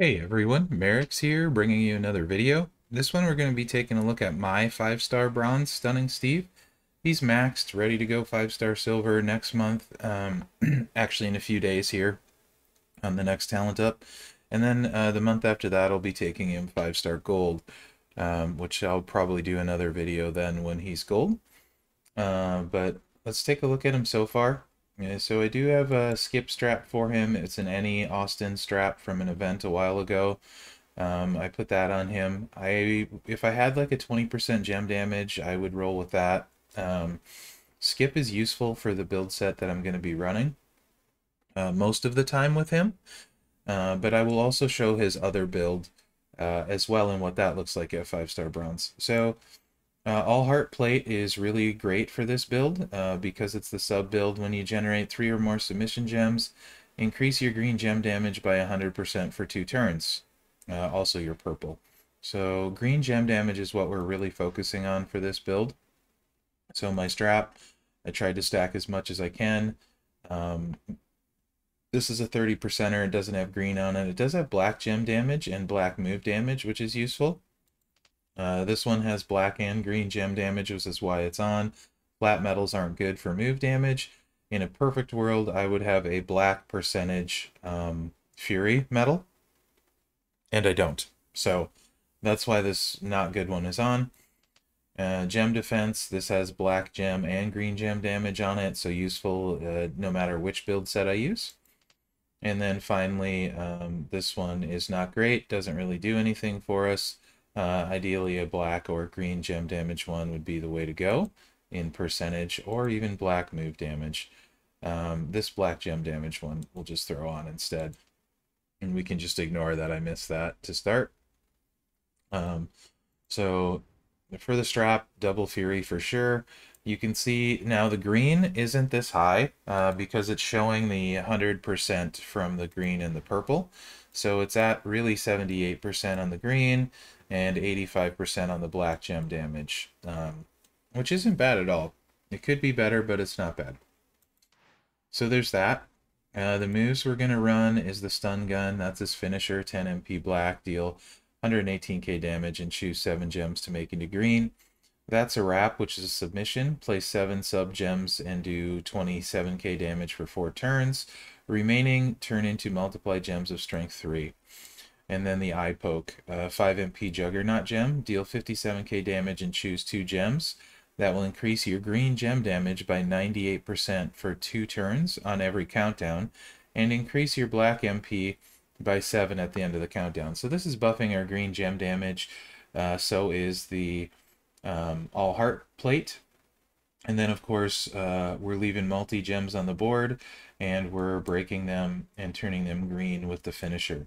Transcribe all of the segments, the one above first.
Hey everyone, Mherex here, bringing you another video. This one we're going to be taking a look at my 5-star bronze Stunning Steve. He's maxed, ready to go 5-star silver next month, actually in a few days here on the next talent up. And then the month after that I'll be taking him 5-star gold, which I'll probably do another video then when he's gold. But let's take a look at him so far. Yeah, so I do have a skip strap for him. It's an Any Austin strap from an event a while ago. I put that on him. If I had like a 20% gem damage, I would roll with that. Skip is useful for the build set that I'm going to be running most of the time with him. But I will also show his other build as well and what that looks like at 5-star bronze. So All Heart Plate is really great for this build because it's the sub build. When you generate 3 or more submission gems, increase your green gem damage by 100% for 2 turns. Also your purple. So green gem damage is what we're really focusing on for this build. So my strap, I tried to stack as much as I can. This is a 30%er. It doesn't have green on it. It does have black gem damage and black move damage, which is useful. This one has black and green gem damage, which is why it's on. Flat metals aren't good for move damage. In a perfect world, I would have a black percentage Fury metal, and I don't. So that's why this not good one is on. Gem defense, this has black gem and green gem damage on it, so useful no matter which build set I use. And then finally, this one is not great, doesn't really do anything for us. Ideally, a black or green gem damage one would be the way to go in percentage, or even black move damage. This black gem damage one we'll just throw on instead. And we can just ignore that I missed that to start. So for the strap, double Fury for sure. You can see now the green isn't this high because it's showing the 100% from the green and the purple. So it's at really 78% on the green and 85% on the black gem damage, which isn't bad at all. It could be better, but it's not bad. So there's that. The moves we're going to run is the stun gun. That's his finisher, 10 MP black, deal 118k damage and choose 7 gems to make into green. That's a wrap, which is a submission. Place 7 sub gems and do 27k damage for 4 turns. Remaining turn into multiply gems of strength 3. And then the eye poke, 5 MP juggernaut gem, deal 57k damage and choose 2 gems. That will increase your green gem damage by 98% for 2 turns on every countdown, and increase your black MP by 7 at the end of the countdown. So this is buffing our green gem damage. So is the All Heart Plate. And then, of course, we're leaving multi-gems on the board, and we're breaking them and turning them green with the finisher.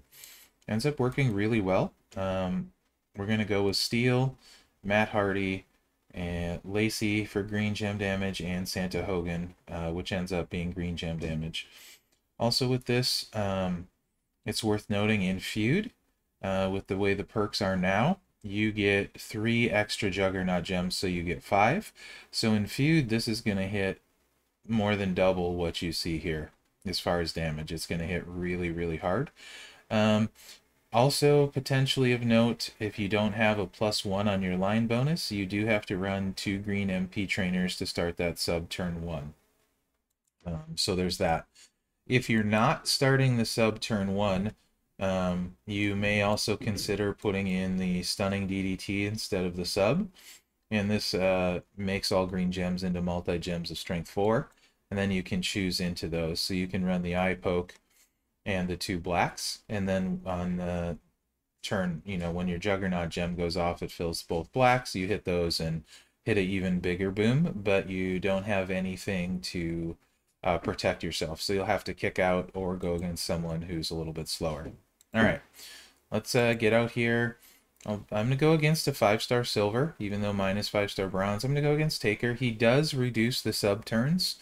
Ends up working really well. We're going to go with Steel, Matt Hardy, and Lacey for green gem damage, and Santa Hogan, which ends up being green gem damage. Also with this, it's worth noting in Feud, with the way the perks are now, you get 3 extra Juggernaut gems, so you get 5. So in Feud, this is going to hit more than double what you see here as far as damage. It's going to hit really, really hard. Also, potentially of note, if you don't have a +1 on your line bonus, you do have to run 2 green MP trainers to start that sub turn 1. So there's that. If you're not starting the sub turn 1, you may also consider putting in the stunning DDT instead of the sub. And this makes all green gems into multi-gems of strength 4. And then you can choose into those. So you can run the eye poke and the 2 blacks, and then on the turn, when your juggernaut gem goes off, it fills both blacks. You hit those and hit an even bigger boom, but you don't have anything to protect yourself, so you'll have to kick out or go against someone who's a little bit slower. All right, let's get out here. I'm gonna go against a 5-star silver, even though mine is 5-star bronze. I'm gonna go against Taker. He does reduce the sub turns,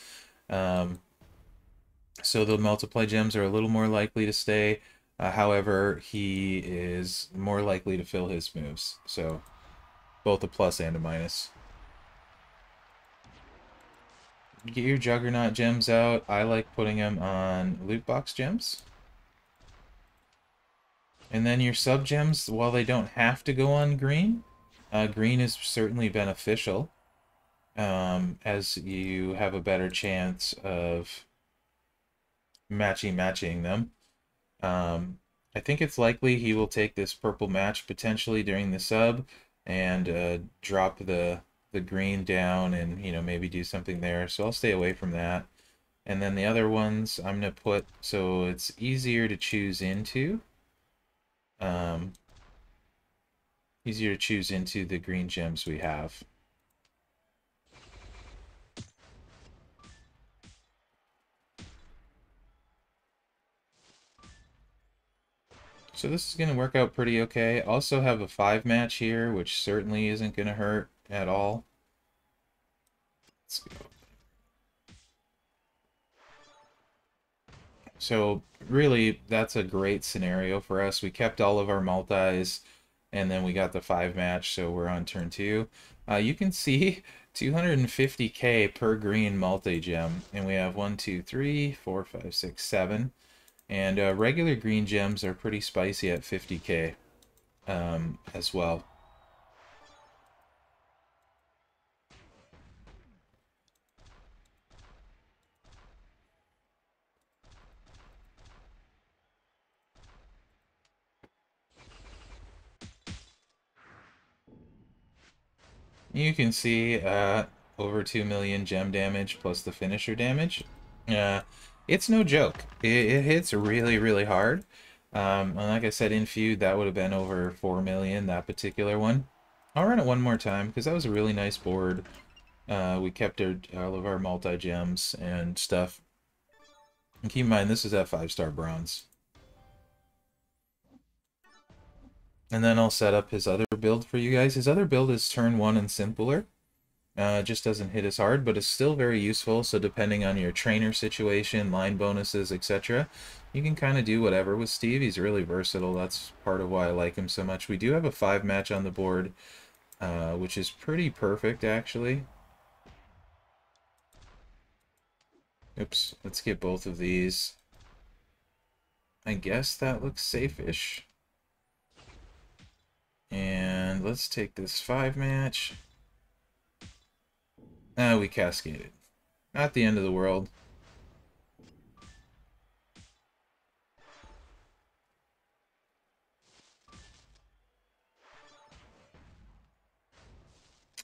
so the multiply gems are a little more likely to stay. However, he is more likely to fill his moves. So both a plus and a minus. Get your Juggernaut gems out. I like putting them on loot box gems. And then your sub gems, while they don't have to go on green, green is certainly beneficial, as you have a better chance of matching them. I think it's likely he will take this purple match potentially during the sub and drop the green down and maybe do something there. So I'll stay away from that. And then the other ones I'm gonna put so it's easier to choose into. Um, Easier to choose into the green gems we have. So this is going to work out pretty okay. Also have a 5 match here, which certainly isn't going to hurt at all. Let's go. So really, that's a great scenario for us. We kept all of our multis, and then we got the 5 match, so we're on turn 2. You can see 250k per green multi-gem, and we have 1, 2, 3, 4, 5, 6, 7. And regular green gems are pretty spicy at 50k as well. You can see over 2 million gem damage plus the finisher damage. Uh, it's no joke. It hits really, really hard. And like I said, in feud, that would have been over 4 million, that particular one. I'll run it one more time, because that was a really nice board. We kept all of our multi-gems and stuff. And keep in mind, this is at 5-star bronze. And then I'll set up his other build for you guys. His other build is turn 1 and simpler. It just doesn't hit as hard, but it's still very useful. So depending on your trainer situation, line bonuses, etc., you can kind of do whatever with Steve. He's really versatile. That's part of why I like him so much. We do have a 5 match on the board, which is pretty perfect, actually. Oops, let's get both of these. I guess that looks safe-ish. And let's take this 5 match. We cascaded. Not the end of the world.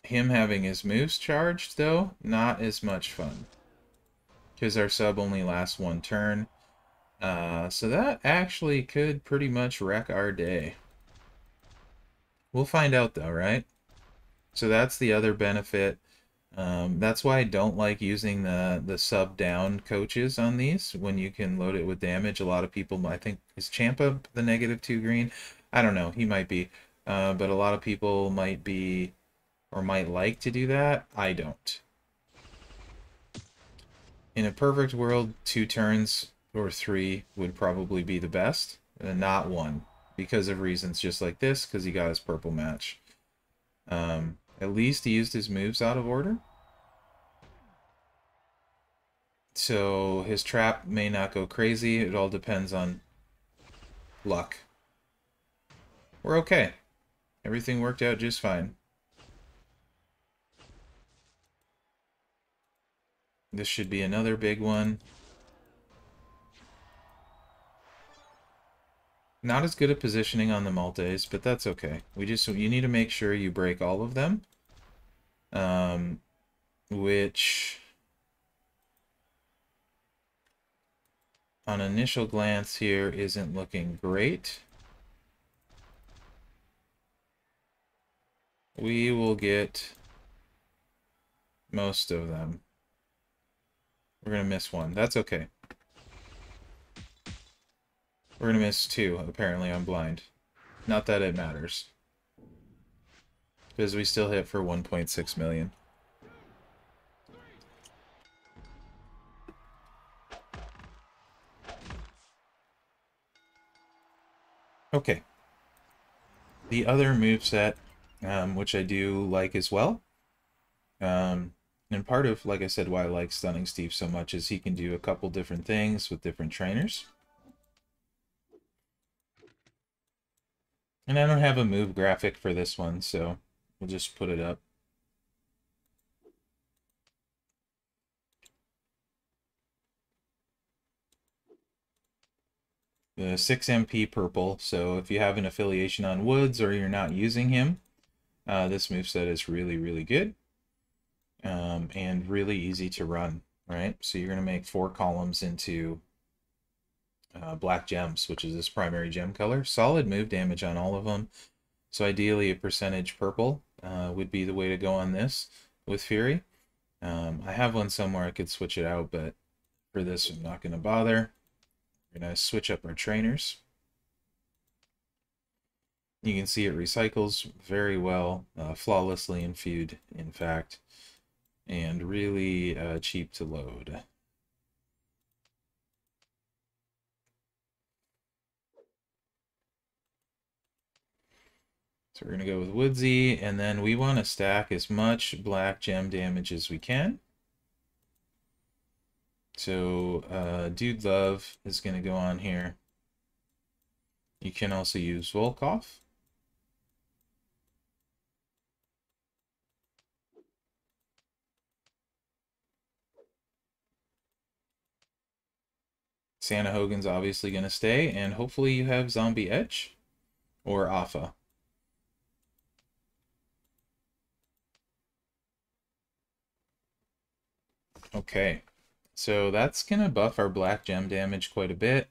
Him having his moves charged, though, not as much fun. Because our sub only lasts 1 turn. So that actually could pretty much wreck our day. We'll find out, though, right? So that's the other benefit. That's why I don't like using the sub down coaches on these when you can load it with damage. A lot of people, I think, is Champa the -2 green? I don't know, he might be. But a lot of people might be, or might like to do that. I don't. In a perfect world, 2 turns or 3 would probably be the best, and not 1, because of reasons just like this, because he got his purple match. At least he used his moves out of order. So his trap may not go crazy. It all depends on luck. We're okay. Everything worked out just fine. This should be another big one. Not as good at positioning on the multis, but that's okay. You need to make sure you break all of them. Which on initial glance here isn't looking great. We will get most of them. We're going to miss 1. That's okay. We're going to miss 2. Apparently I'm blind. Not that it matters. Because we still hit for 1.6 million. Okay. The other moveset, which I do like as well, and part of, like I said, why I like Stunning Steve so much is he can do a couple different things with different trainers. And I don't have a move graphic for this one, so we'll just put it up. The 6MP purple, so if you have an affiliation on Woods or you're not using him, this moveset is really, really good. And really easy to run, right? So you're going to make 4 columns into black gems, which is this primary gem color. Solid move damage on all of them. So ideally a percentage purple would be the way to go on this with Fury. I have one somewhere I could switch it out, but for this I'm not going to bother. We're going to switch up our trainers. You can see it recycles very well, flawlessly infused, in fact, and really cheap to load. So we're going to go with Woodsy, and then we want to stack as much black gem damage as we can. So Dude Love is going to go on here. You can also use Volkov. Santa Hogan's obviously going to stay, and hopefully you have Zombie Edge or Alpha. Okay, so that's going to buff our black gem damage quite a bit.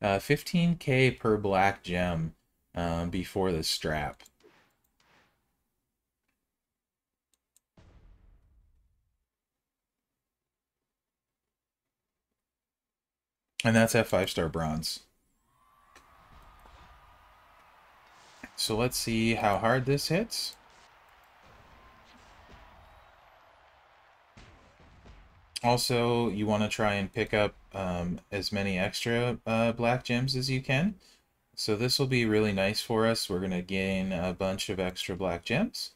15k per black gem before the strap. And that's at 5-star bronze. So let's see how hard this hits. Also, you want to try and pick up as many extra black gems as you can. So this will be really nice for us. We're going to gain a bunch of extra black gems.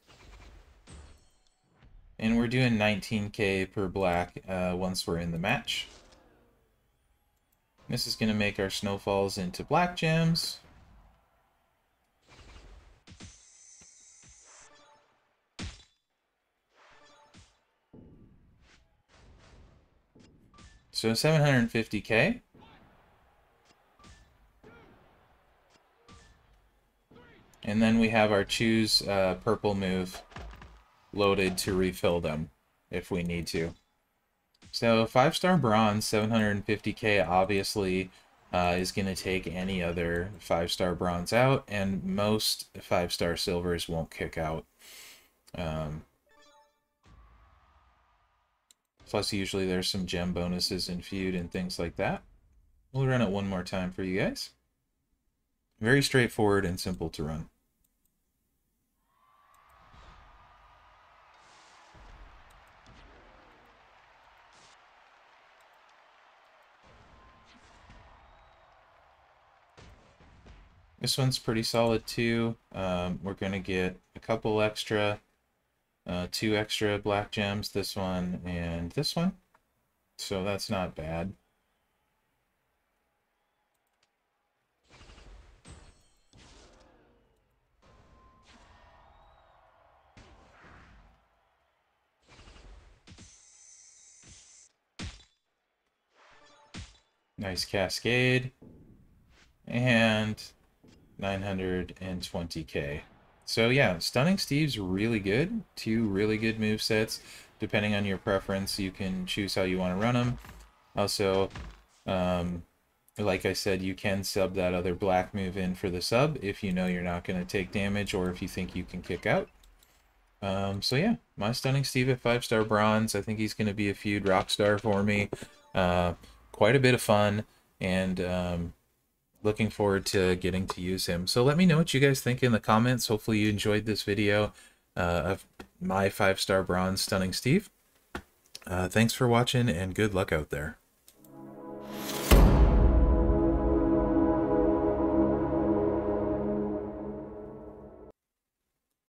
And we're doing 19k per black once we're in the match. This is going to make our snowfalls into black gems. So 750k. And then we have our choose purple move loaded to refill them if we need to. So 5-star bronze, 750k obviously is going to take any other 5-star bronze out, and most 5-star silvers won't kick out. Plus usually there's some gem bonuses in feud and things like that. We'll run it one more time for you guys. Very straightforward and simple to run. This one's pretty solid too. We're going to get a couple extra, 2 extra black gems, this one and this one. So that's not bad. Nice cascade. And 920k. So yeah, Stunning Steve's really good. 2 really good movesets. Depending on your preference, you can choose how you want to run them. Also, like I said, you can sub that other black move in for the sub if you know you're not going to take damage or if you think you can kick out. So yeah, my Stunning Steve at 5-star bronze. I think he's going to be a feud rock star for me. Quite a bit of fun, and looking forward to getting to use him. So let me know what you guys think in the comments. Hopefully you enjoyed this video of my 5-star bronze Stunning Steve. Thanks for watching, and good luck out there.